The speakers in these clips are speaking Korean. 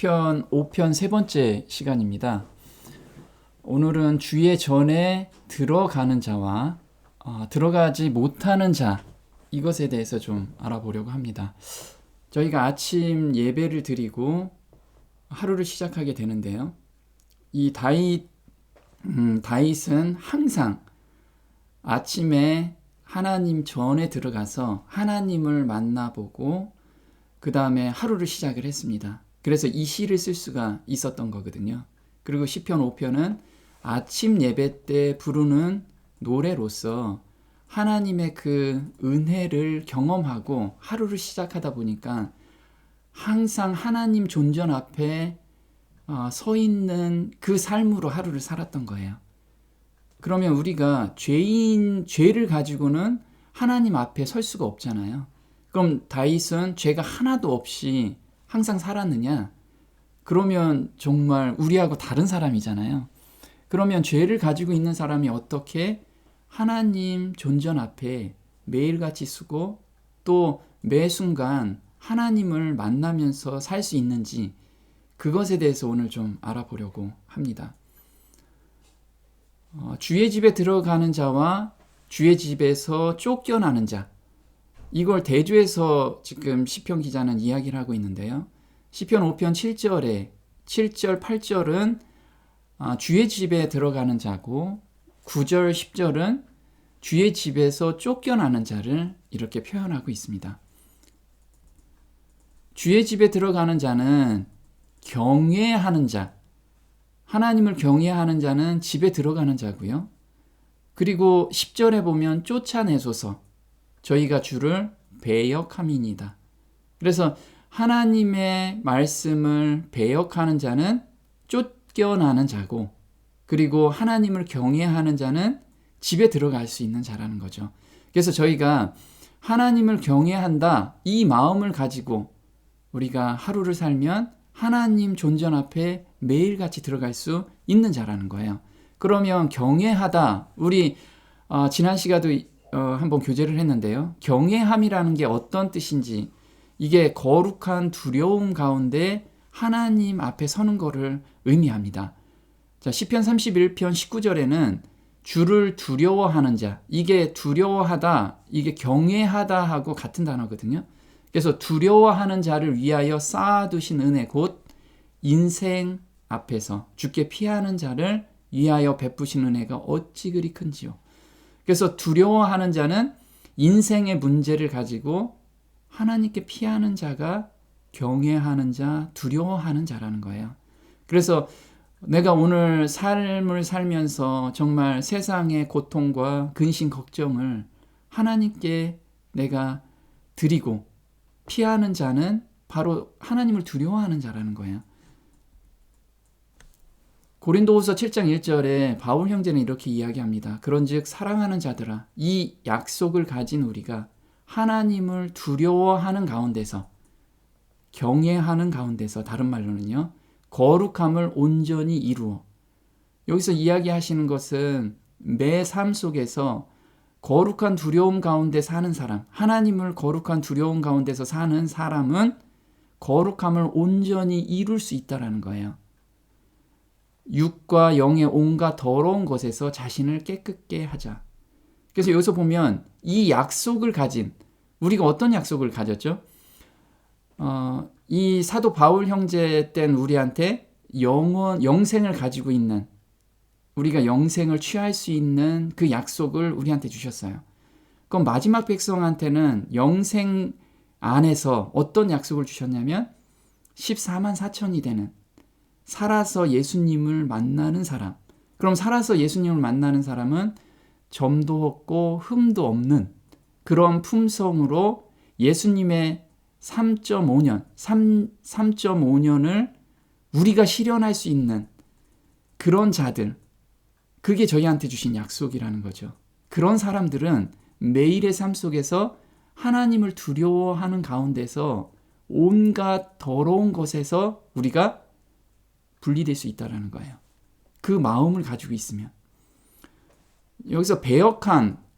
시편 5편 세 번째 시간입니다. 오늘은 주의 전에 들어가는 자와 들어가지 못하는 자, 이것에 대해서 좀 알아보려고 합니다. 저희가 아침 예배를 드리고 하루를 시작하게 되는데요. 이 다윗은 항상 아침에 하나님 전에 들어가서 하나님을 만나보고 그 다음에 하루를 시작을 했습니다. 그래서 이 시를 쓸 수가 있었던 거거든요. 그리고 시편 5편은 아침 예배 때 부르는 노래로서 하나님의 그 은혜를 경험하고 하루를 시작하다 보니까 항상 하나님 존전 앞에 서 있는 그 삶으로 하루를 살았던 거예요. 그러면 우리가 죄를 가지고는 하나님 앞에 설 수가 없잖아요. 그럼 다윗은 죄가 하나도 없이 항상 살았느냐? 그러면 정말 우리하고 다른 사람이잖아요. 그러면 죄를 가지고 있는 사람이 어떻게 하나님 존전 앞에 매일같이 서고 또 매 순간 하나님을 만나면서 살 수 있는지, 그것에 대해서 오늘 좀 알아보려고 합니다. 주의 집에 들어가는 자와 주의 집에서 쫓겨나는 자, 이걸 대조해서 지금 시편 기자는 이야기를 하고 있는데요. 시편 5편 7절, 8절은 주의 집에 들어가는 자고 9절, 10절은 주의 집에서 쫓겨나는 자를 이렇게 표현하고 있습니다. 주의 집에 들어가는 자는 경외하는 자, 하나님을 경외하는 자는 집에 들어가는 자고요. 그리고 10절에 보면 쫓아내소서 저희가 주를 배역함이니이다. 그래서 하나님의 말씀을 배역하는 자는 쫓겨나는 자고, 그리고 하나님을 경외하는 자는 집에 들어갈 수 있는 자라는 거죠. 그래서 저희가 하나님을 경외한다, 이 마음을 가지고 우리가 하루를 살면 하나님 존전 앞에 매일같이 들어갈 수 있는 자라는 거예요. 그러면 경외하다, 우리 지난 시간도 한번 교제를 했는데요. 경외함이라는 게 어떤 뜻인지, 이게 거룩한 두려움 가운데 하나님 앞에 서는 것을 의미합니다. 자, 시편 31편 19절에는 주를 두려워하는 자, 이게 두려워하다, 이게 경외하다 하고 같은 단어거든요. 그래서 두려워하는 자를 위하여 쌓아두신 은혜, 곧 인생 앞에서 주께 피하는 자를 위하여 베푸신 은혜가 어찌 그리 큰지요. 그래서 두려워하는 자는 인생의 문제를 가지고 하나님께 피하는 자가 경외하는 자, 두려워하는 자라는 거예요. 그래서 내가 오늘 삶을 살면서 정말 세상의 고통과 근심, 걱정을 하나님께 내가 드리고 피하는 자는 바로 하나님을 두려워하는 자라는 거예요. 고린도후서 7장 1절에 바울 형제는 이렇게 이야기합니다. 그런즉 사랑하는 자들아, 이 약속을 가진 우리가 하나님을 두려워하는 가운데서, 경외하는 가운데서, 다른 말로는요, 거룩함을 온전히 이루어. 여기서 이야기하시는 것은 매 삶 속에서 거룩한 두려움 가운데 사는 사람, 하나님을 거룩한 두려움 가운데서 사는 사람은 거룩함을 온전히 이룰 수 있다는 거예요. 육과 영의 온갖 더러운 것에서 자신을 깨끗게 하자. 그래서 여기서 보면 이 약속을 가진, 우리가 어떤 약속을 가졌죠? 이 사도 바울 형제 땐 우리한테 영생을 가지고 있는, 우리가 영생을 취할 수 있는 그 약속을 우리한테 주셨어요. 그럼 마지막 백성한테는 영생 안에서 어떤 약속을 주셨냐면 14만 4천이 되는, 살아서 예수님을 만나는 사람. 그럼 살아서 예수님을 만나는 사람은 점도 없고 흠도 없는 그런 품성으로 예수님의 3.5년을 우리가 실현할 수 있는 그런 자들, 그게 저희한테 주신 약속이라는 거죠. 그런 사람들은 매일의 삶 속에서 하나님을 두려워하는 가운데서 온갖 더러운 것에서 우리가 분리될 수 있다는 거예요. 그 마음을 가지고 있으면. 여기서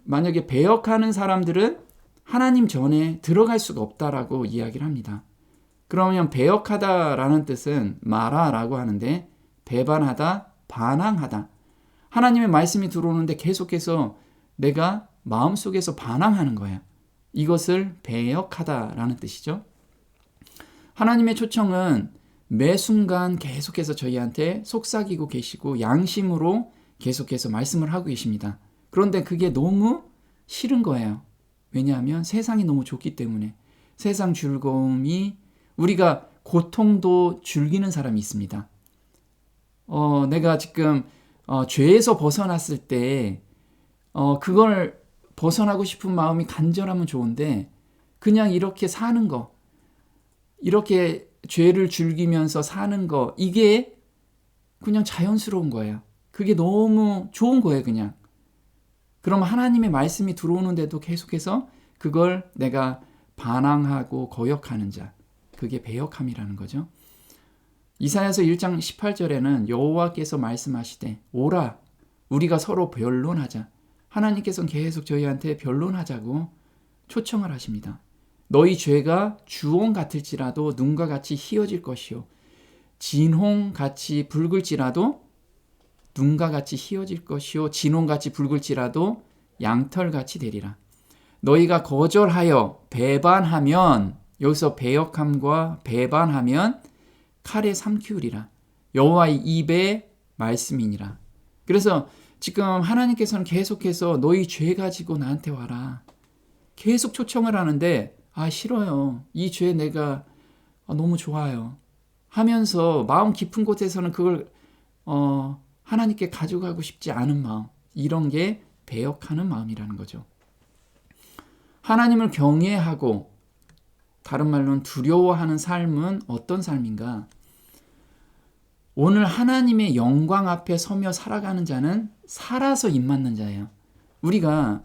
만약에 배역하는 사람들은 하나님 전에 들어갈 수가 없다라고 이야기를 합니다. 그러면 배역하다라는 뜻은 마라라고 하는데 배반하다, 반항하다. 하나님의 말씀이 들어오는데 계속해서 내가 마음속에서 반항하는 거예요. 이것을 배역하다라는 뜻이죠. 하나님의 초청은 매 순간 계속해서 저희한테 속삭이고 계시고 양심으로 계속해서 말씀을 하고 계십니다. 그런데 그게 너무 싫은 거예요. 왜냐하면 세상이 너무 좋기 때문에. 세상 즐거움이, 우리가 고통도 즐기는 사람이 있습니다. 내가 지금 죄에서 벗어났을 때 그걸 벗어나고 싶은 마음이 간절하면 좋은데 그냥 이렇게 사는 거, 이렇게 죄를 즐기면서 사는 거, 이게 그냥 자연스러운 거예요. 그게 너무 좋은 거예요, 그냥. 그럼 하나님의 말씀이 들어오는데도 계속해서 그걸 내가 반항하고 거역하는 자, 그게 배역함이라는 거죠. 이사야서 1장 18절에는 여호와께서 말씀하시되 오라 우리가 서로 변론하자. 하나님께서는 계속 저희한테 변론하자고 초청을 하십니다. 너희 죄가 주홍 같을지라도 눈과 같이 희어질 것이요 진홍같이 붉을지라도 눈과 같이 희어질 것이요 진홍같이 붉을지라도 양털같이 되리라. 너희가 거절하여 배반하면, 여기서 배역함과 배반하면 칼에 삼키우리라. 여호와의 입의 말씀이니라. 그래서 지금 하나님께서는 계속해서 너희 죄 가지고 나한테 와라. 계속 초청을 하는데 싫어요. 이 죄 내가 너무 좋아요. 하면서 마음 깊은 곳에서는 그걸 하나님께 가져가고 싶지 않은 마음, 이런 게 배역하는 마음이라는 거죠. 하나님을 경외하고 다른 말로는 두려워하는 삶은 어떤 삶인가? 오늘 하나님의 영광 앞에 서며 살아가는 자는 살아서 인 맞는 자예요. 우리가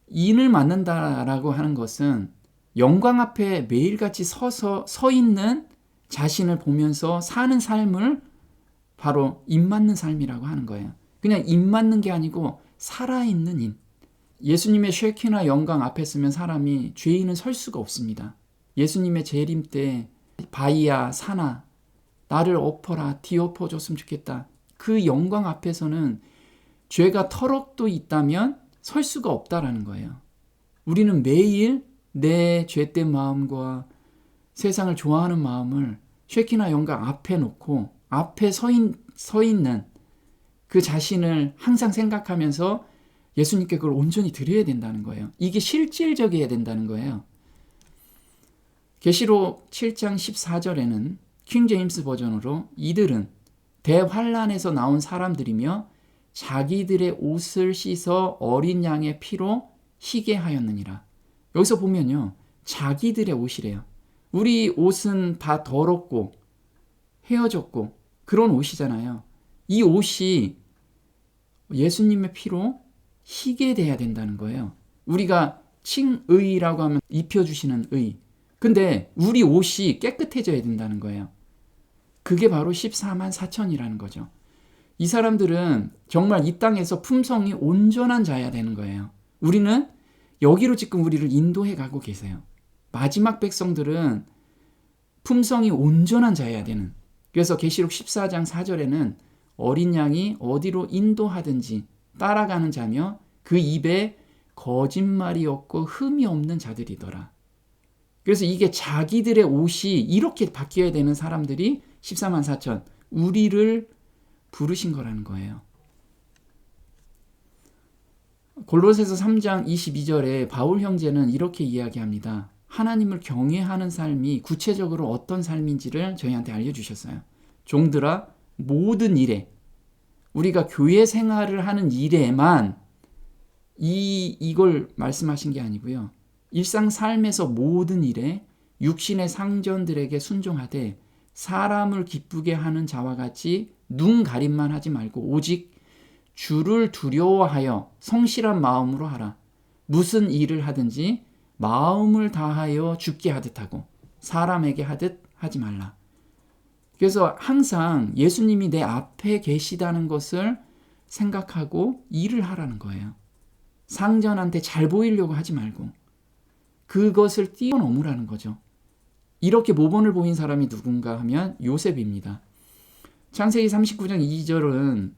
인을 맞는다라고 하는 것은 영광 앞에 매일같이 서 있는 자신을 보면서 사는 삶을 바로 인 맞는 삶이라고 하는 거예요. 그냥 인 맞는 게 아니고 살아있는 인. 예수님의 쉐키나 영광 앞에 서면 사람이 죄인은 설 수가 없습니다. 예수님의 재림 때 바이야 사나 나를 엎어라 뒤엎어줬으면 좋겠다. 그 영광 앞에서는 죄가 터럭도 있다면 설 수가 없다라는 거예요. 우리는 매일 내 죄된 마음과 세상을 좋아하는 마음을 쉐키나 영광 앞에 놓고 앞에 서 있는 그 자신을 항상 생각하면서 예수님께 그걸 온전히 드려야 된다는 거예요. 이게 실질적이어야 된다는 거예요. 계시록 7장 14절에는 킹 제임스 버전으로 이들은 대환란에서 나온 사람들이며 자기들의 옷을 씻어 어린 양의 피로 희게 하였느니라. 여기서 보면요, 자기들의 옷이래요. 우리 옷은 다 더럽고 헤어졌고 그런 옷이잖아요. 이 옷이 예수님의 피로 희게 돼야 된다는 거예요. 우리가 칭의라고 하면 입혀주시는 의. 근데 우리 옷이 깨끗해져야 된다는 거예요. 그게 바로 14만 4천이라는 거죠. 이 사람들은 정말 이 땅에서 품성이 온전한 자야 되는 거예요. 우리는 여기로 지금 우리를 인도해 가고 계세요. 마지막 백성들은 품성이 온전한 자야 되는. 그래서 계시록 14장 4절에는 어린 양이 어디로 인도하든지 따라가는 자며 그 입에 거짓말이 없고 흠이 없는 자들이더라. 그래서 이게 자기들의 옷이 이렇게 바뀌어야 되는 사람들이 14만 4천, 우리를 부르신 거라는 거예요. 골로새서 3장 22절에 바울 형제는 이렇게 이야기합니다. 하나님을 경외하는 삶이 구체적으로 어떤 삶인지를 저희한테 알려주셨어요. 종들아, 모든 일에, 우리가 교회 생활을 하는 일에만 이걸 말씀하신 게 아니고요. 일상 삶에서 모든 일에 육신의 상전들에게 순종하되 사람을 기쁘게 하는 자와 같이 눈 가림만 하지 말고 오직 주를 두려워하여 성실한 마음으로 하라. 무슨 일을 하든지 마음을 다하여 주께 하듯 하고 사람에게 하듯 하지 말라. 그래서 항상 예수님이 내 앞에 계시다는 것을 생각하고 일을 하라는 거예요. 상전한테 잘 보이려고 하지 말고 그것을 뛰어넘으라는 거죠. 이렇게 모범을 보인 사람이 누군가 하면 요셉입니다. 창세기 39장 2절은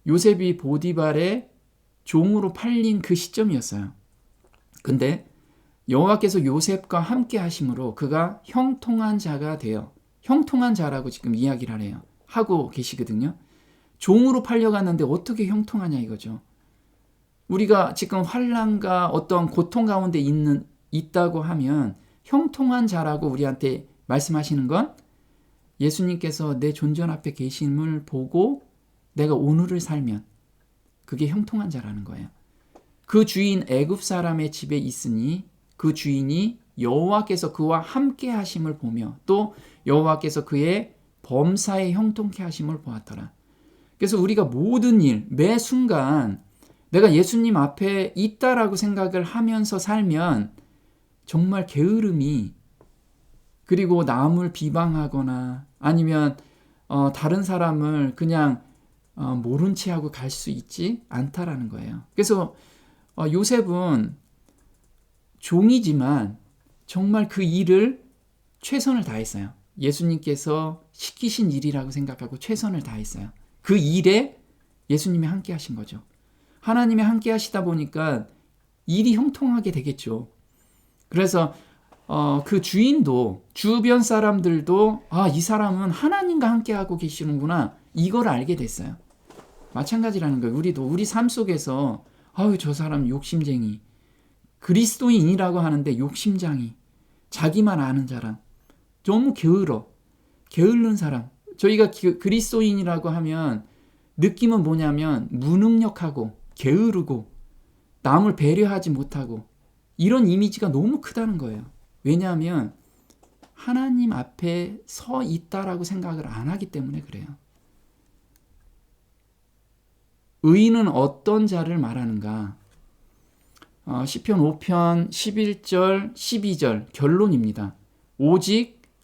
요셉이 보디발의 종으로 팔린 그 시점이었어요. 근데 여호와께서 요셉과 함께 하심으로 그가 형통한 자가 되어, 형통한 자라고 지금 이야기를 하고 계시거든요. 종으로 팔려갔는데 어떻게 형통하냐 이거죠. 우리가 지금 환난과 어떤 고통 가운데 있다고 하면 형통한 자라고 우리한테 말씀하시는 건 예수님께서 내 존전 앞에 계심을 보고 내가 오늘을 살면 그게 형통한 자라는 거예요. 그 주인 애굽 사람의 집에 있으니 그 주인이 여호와께서 그와 함께 하심을 보며 또 여호와께서 그의 범사에 형통케 하심을 보았더라. 그래서 우리가 모든 일, 매 순간 내가 예수님 앞에 있다라고 생각을 하면서 살면 정말 게으름이, 그리고 남을 비방하거나 아니면 다른 사람을 그냥 모른 채 하고 갈 수 있지 않다라는 거예요. 그래서 요셉은 종이지만 정말 그 일을 최선을 다했어요. 예수님께서 시키신 일이라고 생각하고 최선을 다했어요. 그 일에 예수님이 함께 하신 거죠. 하나님이 함께 하시다 보니까 일이 형통하게 되겠죠. 그래서 그 주인도, 주변 사람들도 이 사람은 하나님과 함께 하고 계시는구나, 이걸 알게 됐어요. 마찬가지라는 거예요. 우리도 우리 삶 속에서 저 사람 욕심쟁이, 그리스도인이라고 하는데 욕심장이, 자기만 아는 사람, 너무 게으른 사람. 저희가 그리스도인이라고 하면 느낌은 뭐냐면 무능력하고 게으르고 남을 배려하지 못하고 이런 이미지가 너무 크다는 거예요. 왜냐하면 하나님 앞에 서 있다라고 생각을 안 하기 때문에 그래요. 의인은 어떤 자를 말하는가? 시편 5편 11절 12절 결론입니다.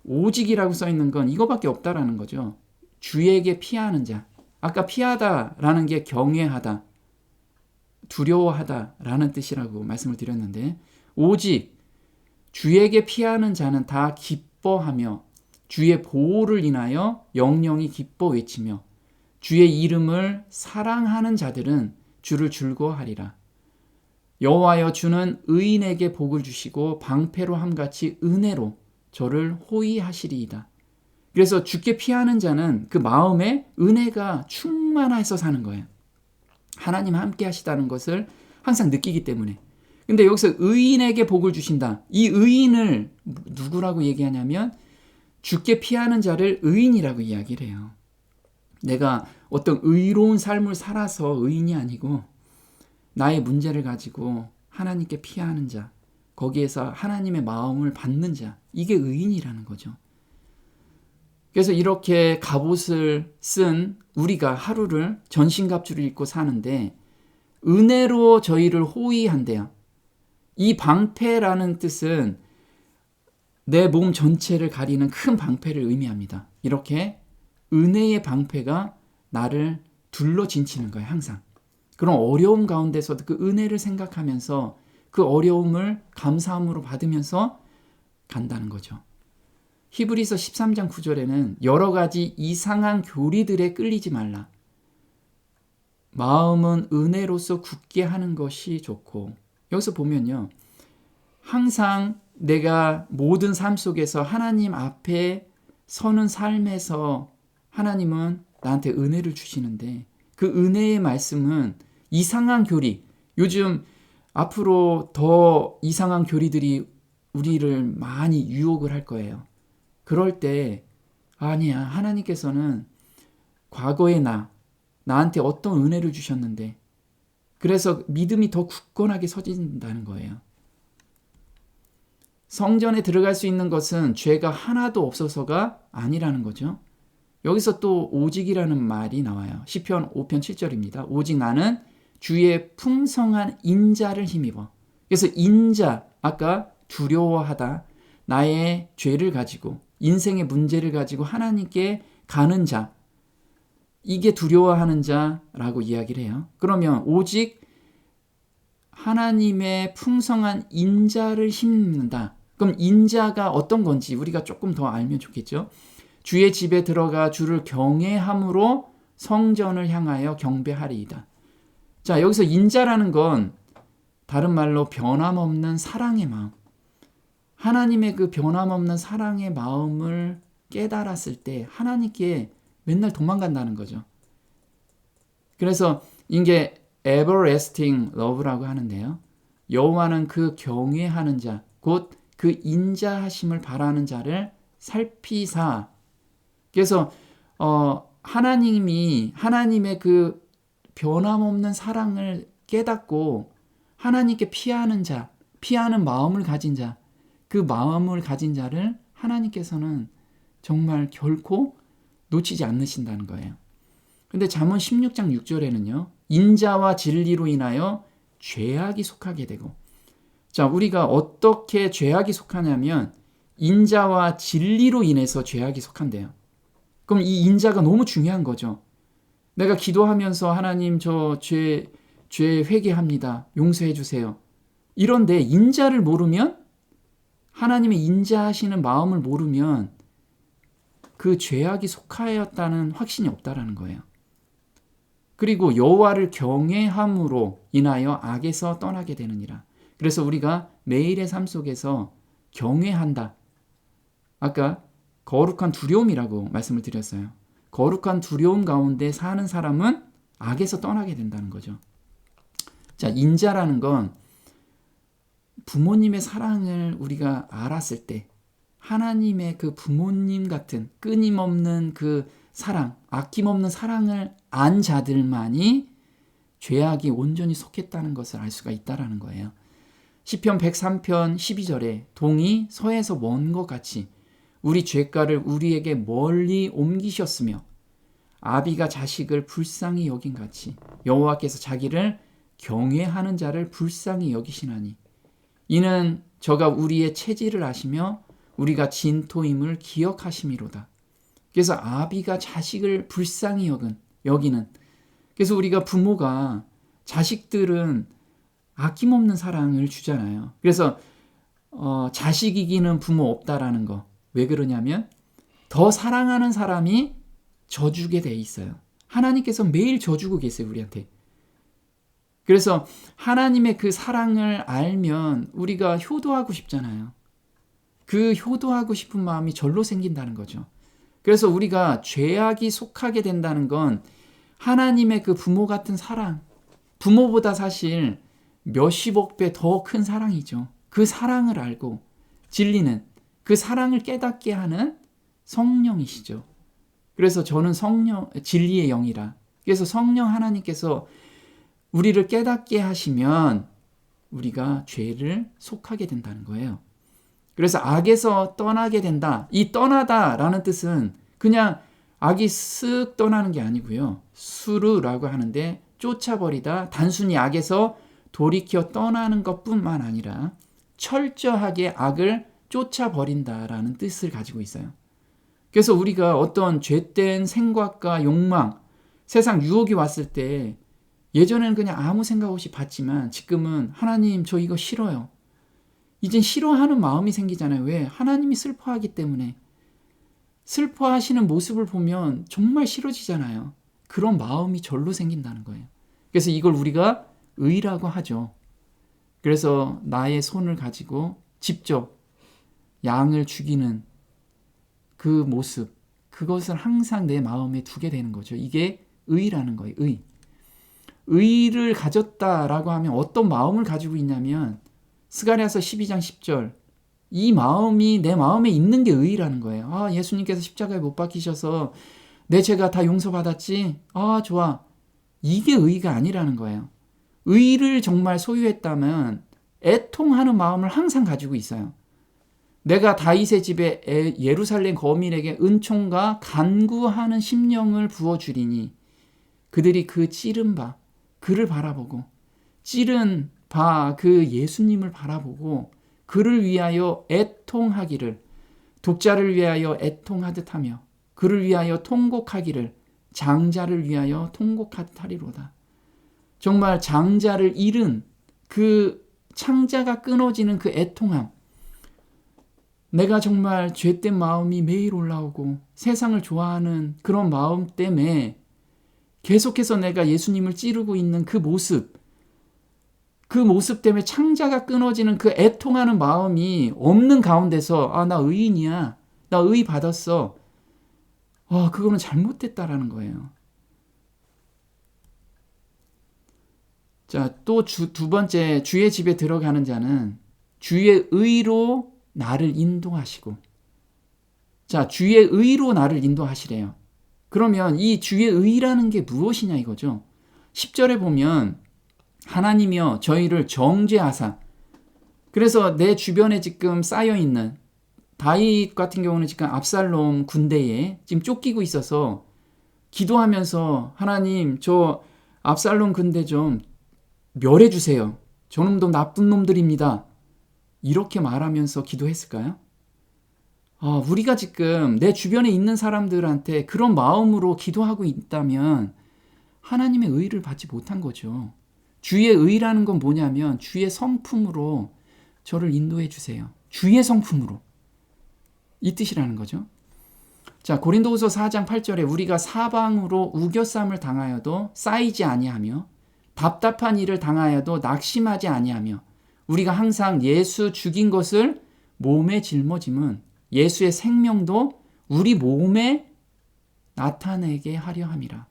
오직이라고 써있는 건 이거밖에 없다라는 거죠. 주에게 피하는 자. 아까 피하다라는 게 경외하다, 두려워하다라는 뜻이라고 말씀을 드렸는데, 오직 주에게 피하는 자는 다 기뻐하며 주의 보호를 인하여 영영이 기뻐 외치며 주의 이름을 사랑하는 자들은 주를 즐거워하리라. 여호와여, 주는 의인에게 복을 주시고 방패로 함같이 은혜로 저를 호위하시리이다. 그래서 주께 피하는 자는 그 마음에 은혜가 충만해서 사는 거예요. 하나님 함께 하시다는 것을 항상 느끼기 때문에. 근데 여기서 의인에게 복을 주신다. 이 의인을 누구라고 얘기하냐면 주께 피하는 자를 의인이라고 이야기를 해요. 내가 어떤 의로운 삶을 살아서 의인이 아니고 나의 문제를 가지고 하나님께 피하는 자, 거기에서 하나님의 마음을 받는 자, 이게 의인이라는 거죠. 그래서 이렇게 갑옷을 쓴 우리가 하루를 전신갑주를 입고 사는데 은혜로 저희를 호위한대요. 이 방패라는 뜻은 내 몸 전체를 가리는 큰 방패를 의미합니다. 이렇게 은혜의 방패가 나를 둘러 진치는 거예요, 항상. 그런 어려움 가운데서도 그 은혜를 생각하면서 그 어려움을 감사함으로 받으면서 간다는 거죠. 히브리서 13장 9절에는 여러 가지 이상한 교리들에 끌리지 말라. 마음은 은혜로서 굳게 하는 것이 좋고, 여기서 보면요, 항상 내가 모든 삶 속에서 하나님 앞에 서는 삶에서 하나님은 나한테 은혜를 주시는데 그 은혜의 말씀은 이상한 교리, 요즘 앞으로 더 이상한 교리들이 우리를 많이 유혹을 할 거예요. 그럴 때 아니야, 하나님께서는 과거의 나한테 어떤 은혜를 주셨는데, 그래서 믿음이 더 굳건하게 서진다는 거예요. 성전에 들어갈 수 있는 것은 죄가 하나도 없어서가 아니라는 거죠. 여기서 또 오직이라는 말이 나와요. 시편 5편 7절입니다. 오직 나는 주의 풍성한 인자를 힘입어. 그래서 인자, 아까 두려워하다, 나의 죄를 가지고 인생의 문제를 가지고 하나님께 가는 자, 이게 두려워하는 자라고 이야기를 해요. 그러면 오직 하나님의 풍성한 인자를 힘입는다. 그럼 인자가 어떤 건지 우리가 조금 더 알면 좋겠죠. 주의 집에 들어가 주를 경외함으로 성전을 향하여 경배하리이다. 자, 여기서 인자라는 건 다른 말로 변함없는 사랑의 마음. 하나님의 그 변함없는 사랑의 마음을 깨달았을 때 하나님께 맨날 도망간다는 거죠. 그래서 이게 everlasting love라고 하는데요. 여호와는 그 경외하는 자, 곧 그 인자하심을 바라는 자를 살피사. 그래서 하나님의 그 변함없는 사랑을 깨닫고 하나님께 피하는 마음을 가진 자, 그 마음을 가진 자를 하나님께서는 정말 결코 놓치지 않으신다는 거예요. 근데 잠언 16장 6절에는요. 인자와 진리로 인하여 죄악이 속하게 되고, 자, 우리가 어떻게 죄악이 속하냐면 인자와 진리로 인해서 죄악이 속한대요. 그럼 이 인자가 너무 중요한 거죠. 내가 기도하면서 하나님 저 죄 회개합니다. 용서해 주세요. 이런데 인자를 모르면, 하나님의 인자하시는 마음을 모르면 그 죄악이 속하였다는 확신이 없다라는 거예요. 그리고 여호와를 경외함으로 인하여 악에서 떠나게 되느니라. 그래서 우리가 매일의 삶 속에서 경외한다. 아까 거룩한 두려움이라고 말씀을 드렸어요. 거룩한 두려움 가운데 사는 사람은 악에서 떠나게 된다는 거죠. 자, 인자라는 건 부모님의 사랑을 우리가 알았을 때 하나님의 그 부모님 같은 끊임없는 그 사랑, 아낌없는 사랑을 안 자들만이 죄악이 온전히 속했다는 것을 알 수가 있다라는 거예요. 시편 103편 12절에 동이 서에서 먼 것 같이 우리 죄가를 우리에게 멀리 옮기셨으며 아비가 자식을 불쌍히 여긴 같이 여호와께서 자기를 경외하는 자를 불쌍히 여기시나니 이는 저가 우리의 체질을 아시며 우리가 진토임을 기억하심이로다. 그래서 아비가 자식을 불쌍히 여기는, 그래서 우리가 부모가 자식들은 아낌없는 사랑을 주잖아요. 그래서 자식 이기는 부모 없다라는 거. 왜 그러냐면 더 사랑하는 사람이 져주게 돼 있어요. 하나님께서 매일 져주고 계세요, 우리한테. 그래서 하나님의 그 사랑을 알면 우리가 효도하고 싶잖아요. 그 효도하고 싶은 마음이 절로 생긴다는 거죠. 그래서 우리가 죄악이 속하게 된다는 건 하나님의 그 부모 같은 사랑, 부모보다 사실 몇십억 배 더 큰 사랑이죠. 그 사랑을 알고 진리는 그 사랑을 깨닫게 하는 성령이시죠. 그래서 저는 진리의 영이라. 그래서 성령 하나님께서 우리를 깨닫게 하시면 우리가 죄를 속하게 된다는 거예요. 그래서 악에서 떠나게 된다. 이 떠나다라는 뜻은 그냥 악이 쓱 떠나는 게 아니고요. 수르라고 하는데 쫓아버리다, 단순히 악에서 돌이켜 떠나는 것뿐만 아니라 철저하게 악을 쫓아버린다라는 뜻을 가지고 있어요. 그래서 우리가 어떤 죄된 생각과 욕망, 세상 유혹이 왔을 때 예전에는 그냥 아무 생각 없이 봤지만 지금은 하나님 저 이거 싫어요. 이젠 싫어하는 마음이 생기잖아요. 왜? 하나님이 슬퍼하기 때문에. 슬퍼하시는 모습을 보면 정말 싫어지잖아요. 그런 마음이 절로 생긴다는 거예요. 그래서 이걸 우리가 의라고 하죠. 그래서 나의 손을 가지고 직접 양을 죽이는 그 모습, 그것을 항상 내 마음에 두게 되는 거죠. 이게 의라는 거예요. 의를 가졌다라고 하면 어떤 마음을 가지고 있냐면 스가랴서 12장 10절, 이 마음이 내 마음에 있는 게 의라는 거예요. 아, 예수님께서 십자가에 못 박히셔서 내 죄가 다 용서받았지? 아, 좋아. 이게 의가 아니라는 거예요. 의를 정말 소유했다면 애통하는 마음을 항상 가지고 있어요. 내가 다윗의 집에 예루살렘 거민에게 은총과 간구하는 심령을 부어주리니 그들이 그 찌른 바, 그를 바라보고 찌른 바 그 예수님을 바라보고 그를 위하여 애통하기를, 독자를 위하여 애통하듯 하며 그를 위하여 통곡하기를 장자를 위하여 통곡하듯 하리로다. 정말 장자를 잃은 그 창자가 끊어지는 그 애통함, 내가 정말 죄된 마음이 매일 올라오고 세상을 좋아하는 그런 마음 때문에 계속해서 내가 예수님을 찌르고 있는 그 모습 때문에 창자가 끊어지는 그 애통하는 마음이 없는 가운데서 나 의인이야. 나 의 받았어. 그거는 잘못됐다라는 거예요. 자, 또 두 번째, 주의 집에 들어가는 자는 주의 의로 나를 인도하시고. 자, 주의 의로 나를 인도하시래요. 그러면 이 주의 의라는 게 무엇이냐 이거죠. 10절에 보면 하나님이여 저희를 정죄하사. 그래서 내 주변에 지금 쌓여있는 다윗 같은 경우는 지금 압살롬 군대에 지금 쫓기고 있어서 기도하면서 하나님 저 압살롬 군대 좀 멸해 주세요. 저놈도 나쁜 놈들입니다. 이렇게 말하면서 기도했을까요? 우리가 지금 내 주변에 있는 사람들한테 그런 마음으로 기도하고 있다면 하나님의 의를 받지 못한 거죠. 주의 의라는 건 뭐냐면 주의 성품으로 저를 인도해 주세요. 주의 성품으로. 이 뜻이라는 거죠. 자, 고린도후서 4장 8절에 우리가 사방으로 우겨쌈을 당하여도 쌓이지 아니하며 답답한 일을 당하여도 낙심하지 아니하며 우리가 항상 예수 죽인 것을 몸에 짊어짐은 예수의 생명도 우리 몸에 나타내게 하려 함이라.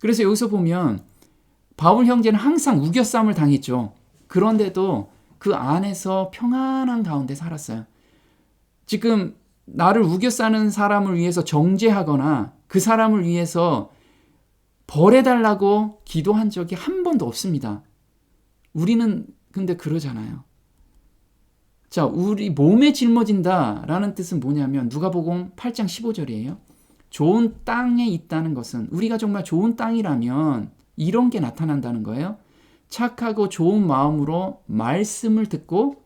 그래서 여기서 보면 바울 형제는 항상 우겨쌈을 당했죠. 그런데도 그 안에서 평안한 가운데 살았어요. 지금 나를 우겨싸는 사람을 위해서 정죄하거나 그 사람을 위해서 벌해달라고 기도한 적이 한 번도 없습니다. 우리는 근데 그러잖아요. 자, 우리 몸에 짊어진다라는 뜻은 뭐냐면 누가복음 8장 15절이에요. 좋은 땅에 있다는 것은 우리가 정말 좋은 땅이라면 이런 게 나타난다는 거예요. 착하고 좋은 마음으로 말씀을 듣고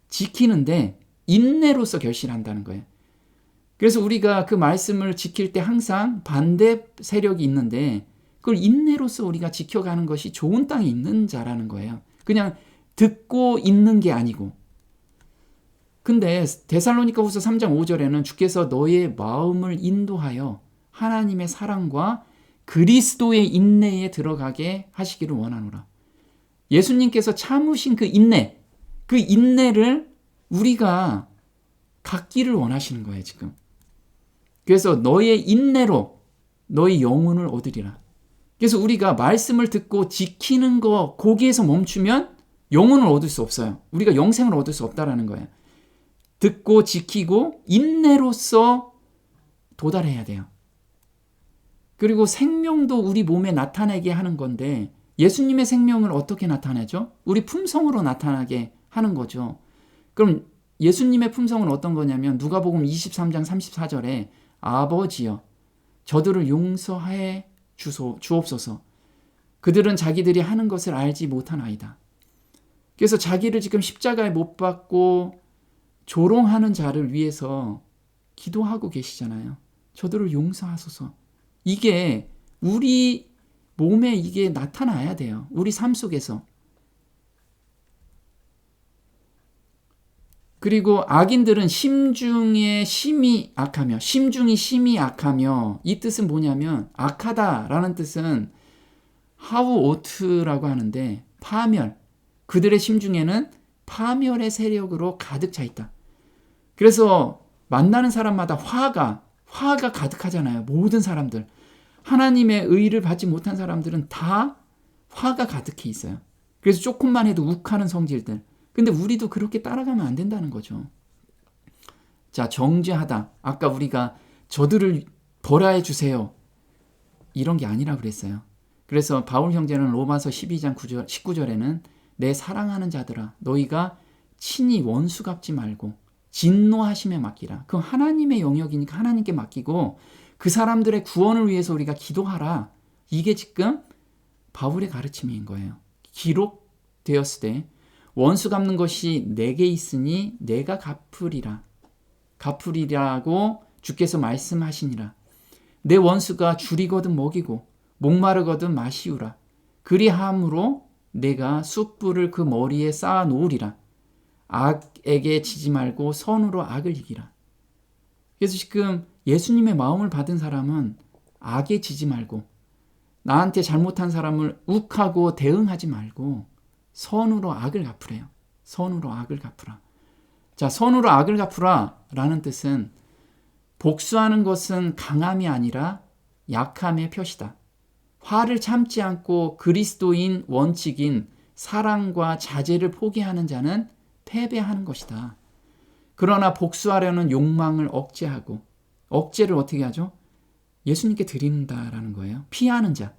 지키는데 인내로서 결실한다는 거예요. 그래서 우리가 그 말씀을 지킬 때 항상 반대 세력이 있는데 그걸 인내로서 우리가 지켜가는 것이 좋은 땅에 있는 자라는 거예요. 그냥 듣고 있는 게 아니고. 근데 데살로니가후서 3장 5절에는 주께서 너의 마음을 인도하여 하나님의 사랑과 그리스도의 인내에 들어가게 하시기를 원하노라. 예수님께서 참으신 그 인내를 우리가 갖기를 원하시는 거예요, 지금. 그래서 너의 인내로 너의 영혼을 얻으리라. 그래서 우리가 말씀을 듣고 지키는 거 거기에서 멈추면 영혼을 얻을 수 없어요. 우리가 영생을 얻을 수 없다라는 거예요. 듣고 지키고 인내로서 도달해야 돼요. 그리고 생명도 우리 몸에 나타내게 하는 건데 예수님의 생명을 어떻게 나타내죠? 우리 품성으로 나타나게 하는 거죠. 그럼 예수님의 품성은 어떤 거냐면 누가복음 23장 34절에 아버지여 저들을 용서해 주옵소서. 그들은 자기들이 하는 것을 알지 못하나이다. 그래서 자기를 지금 십자가에 못 박고 조롱하는 자를 위해서 기도하고 계시잖아요. 저들을 용서하소서. 이게 우리 몸에 이게 나타나야 돼요. 우리 삶 속에서. 그리고 악인들은 심중이 심히 악하며 이 뜻은 뭐냐면 악하다라는 뜻은 하우오트라고 하는데 파멸. 그들의 심중에는 파멸의 세력으로 가득 차 있다. 그래서 만나는 사람마다 화가 가득하잖아요. 모든 사람들. 하나님의 의를 받지 못한 사람들은 다 화가 가득해 있어요. 그래서 조금만 해도 욱하는 성질들. 근데 우리도 그렇게 따라가면 안 된다는 거죠. 자, 정죄하다. 아까 우리가 저들을 벌하여 주세요. 이런 게 아니라 그랬어요. 그래서 바울 형제는 로마서 12장 19절에는 내 사랑하는 자들아 너희가 친히 원수 갚지 말고 진노하심에 맡기라. 그건 하나님의 영역이니까 하나님께 맡기고 그 사람들의 구원을 위해서 우리가 기도하라. 이게 지금 바울의 가르침인 거예요. 기록되었을 때 원수 갚는 것이 내게 있으니 내가 갚으리라고 주께서 말씀하시니라. 내 원수가 줄이거든 먹이고 목마르거든 마시우라. 그리함으로 내가 숯불을 그 머리에 쌓아 놓으리라. 악에게 지지 말고 선으로 악을 이기라. 그래서 지금 예수님의 마음을 받은 사람은 악에 지지 말고 나한테 잘못한 사람을 욱하고 대응하지 말고 선으로 악을 갚으래요. 선으로 악을 갚으라. 자, 선으로 악을 갚으라 라는 뜻은 복수하는 것은 강함이 아니라 약함의 표시다. 화를 참지 않고 그리스도인 원칙인 사랑과 자제를 포기하는 자는 패배하는 것이다. 그러나 복수하려는 욕망을 억제하고, 억제를 어떻게 하죠? 예수님께 드린다라는 거예요. 피하는 자.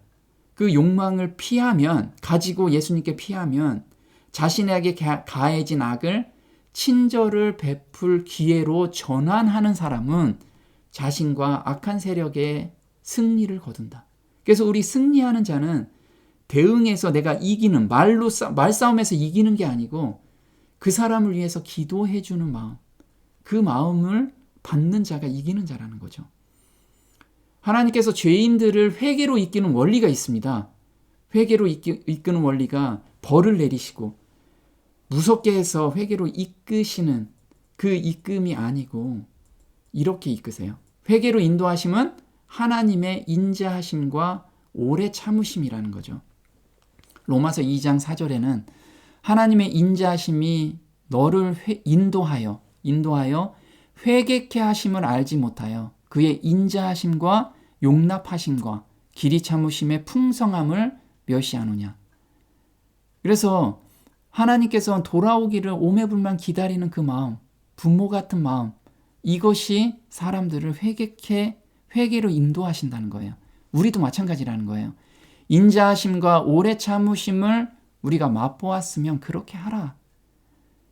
그 욕망을 피하면, 가지고 예수님께 피하면 자신에게 가해진 악을 친절을 베풀 기회로 전환하는 사람은 자신과 악한 세력의 승리를 거둔다. 그래서 우리 승리하는 자는 대응해서 내가 이기는, 말싸움에서 이기는 게 아니고 그 사람을 위해서 기도해 주는 마음, 그 마음을 받는 자가 이기는 자라는 거죠. 하나님께서 죄인들을 회개로 이끄는 원리가 있습니다. 회개로 이끄는 원리가 벌을 내리시고 무섭게 해서 회개로 이끄시는 그 이끔이 아니고 이렇게 이끄세요. 회개로 인도하심은 하나님의 인자하심과 오래 참으심이라는 거죠. 로마서 2장 4절에는 하나님의 인자하심이 너를 인도하여 회개케 하심을 알지 못하여 그의 인자하심과 용납하심과 길이 참으심의 풍성함을 멸시하느냐. 그래서 하나님께서 돌아오기를 오매불만 기다리는 그 마음, 부모 같은 마음, 이것이 사람들을 회개로 인도하신다는 거예요. 우리도 마찬가지라는 거예요. 인자하심과 오래 참으심을 우리가 맛보았으면 그렇게 하라.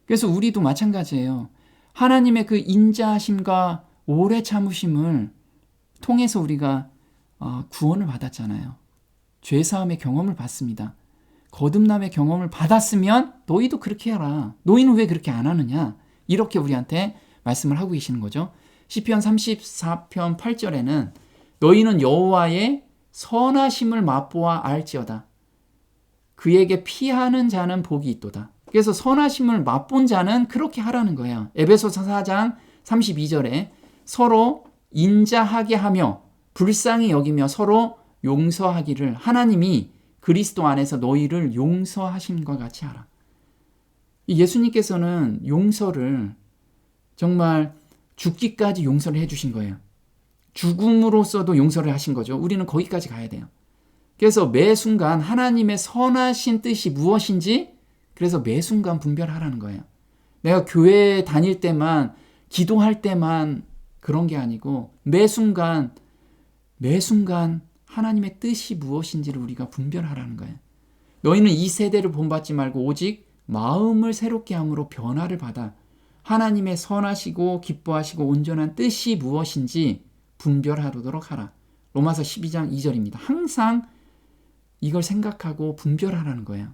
그래서 우리도 마찬가지예요. 하나님의 그 인자하심과 오래 참으심을 통해서 우리가 구원을 받았잖아요. 죄사함의 경험을 받습니다. 거듭남의 경험을 받았으면 너희도 그렇게 해라. 너희는 왜 그렇게 안 하느냐? 이렇게 우리한테 말씀을 하고 계시는 거죠. 시편 34편 8절에는 너희는 여호와의 선하심을 맛보아 알지어다. 그에게 피하는 자는 복이 있도다. 그래서 선하심을 맛본 자는 그렇게 하라는 거예요. 에베소서 4장 32절에 서로 인자하게 하며 불쌍히 여기며 서로 용서하기를 하나님이 그리스도 안에서 너희를 용서하심과 같이 하라. 예수님께서는 용서를 정말 죽기까지 용서를 해주신 거예요. 죽음으로써도 용서를 하신 거죠. 우리는 거기까지 가야 돼요. 그래서 매 순간 하나님의 선하신 뜻이 무엇인지 그래서 매 순간 분별하라는 거예요. 내가 교회 다닐 때만 기도할 때만 그런 게 아니고 매 순간 하나님의 뜻이 무엇인지를 우리가 분별하라는 거예요. 너희는 이 세대를 본받지 말고 오직 마음을 새롭게 함으로 변화를 받아 하나님의 선하시고 기뻐하시고 온전한 뜻이 무엇인지 분별하도록 하라. 로마서 12장 2절입니다. 항상 이걸 생각하고 분별하라는 거예요.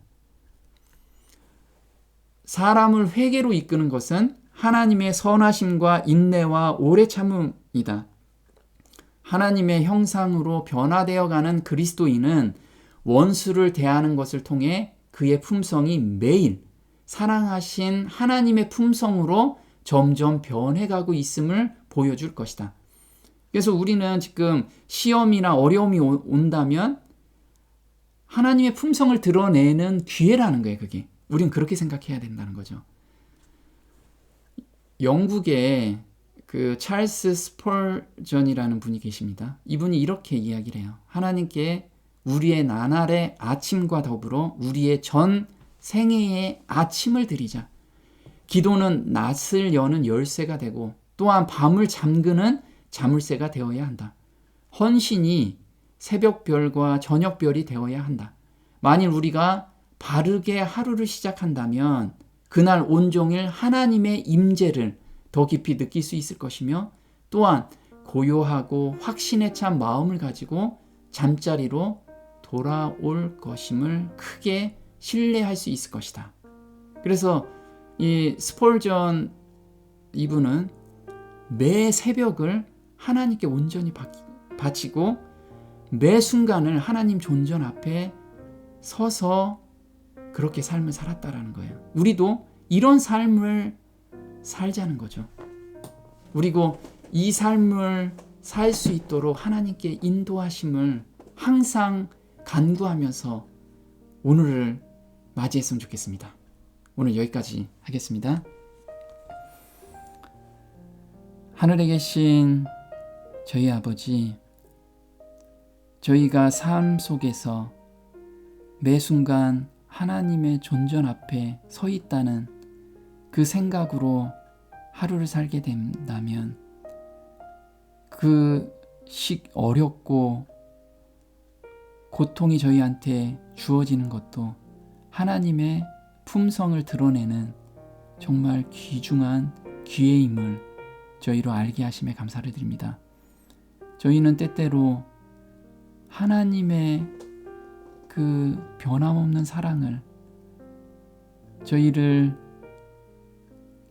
사람을 회개로 이끄는 것은 하나님의 선하심과 인내와 오래 참음이다. 하나님의 형상으로 변화되어가는 그리스도인은 원수를 대하는 것을 통해 그의 품성이 매일 사랑하신 하나님의 품성으로 점점 변해가고 있음을 보여줄 것이다. 그래서 우리는 지금 시험이나 어려움이 온다면 하나님의 품성을 드러내는 기회라는 거예요. 그게. 우린 그렇게 생각해야 된다는 거죠. 영국에 그 찰스 스펄전이라는 분이 계십니다. 이분이 이렇게 이야기를 해요. 하나님께 우리의 나날의 아침과 더불어 우리의 전 생애의 아침을 드리자. 기도는 낫을 여는 열쇠가 되고 또한 밤을 잠그는 자물쇠가 되어야 한다. 헌신이 새벽별과 저녁별이 되어야 한다. 만일 우리가 바르게 하루를 시작한다면 그날 온종일 하나님의 임재를 더 깊이 느낄 수 있을 것이며 또한 고요하고 확신에 찬 마음을 가지고 잠자리로 돌아올 것임을 크게 신뢰할 수 있을 것이다. 그래서 이 스펄전 이분은 매 새벽을 하나님께 온전히 바치고 매 순간을 하나님 존전 앞에 서서 그렇게 삶을 살았다라는 거예요. 우리도 이런 삶을 살자는 거죠. 그리고 이 삶을 살 수 있도록 하나님께 인도하심을 항상 간구하면서 오늘을 맞이했으면 좋겠습니다. 오늘 여기까지 하겠습니다. 하늘에 계신 저희 아버지, 저희가 삶 속에서 매 순간 하나님의 존전 앞에 서 있다는 그 생각으로 하루를 살게 된다면 그 어렵고 고통이 저희한테 주어지는 것도 하나님의 품성을 드러내는 정말 귀중한 기회임을 저희로 알게 하심에 감사를 드립니다. 저희는 때때로 하나님의 그 변함없는 사랑을, 저희를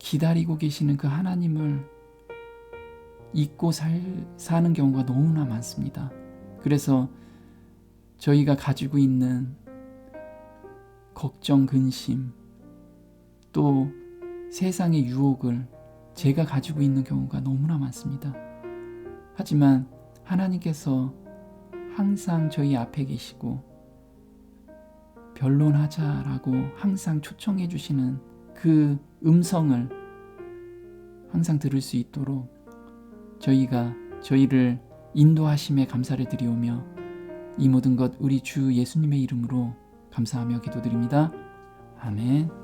기다리고 계시는 그 하나님을 잊고 사는 경우가 너무나 많습니다. 그래서 저희가 가지고 있는 걱정, 근심, 또 세상의 유혹을 제가 가지고 있는 경우가 너무나 많습니다. 하지만 하나님께서 항상 저희 앞에 계시고 변론하자라고 항상 초청해 주시는 그 음성을 항상 들을 수 있도록 저희가 저희를 인도하심에 감사를 드리오며 이 모든 것 우리 주 예수님의 이름으로 감사하며 기도드립니다. 아멘.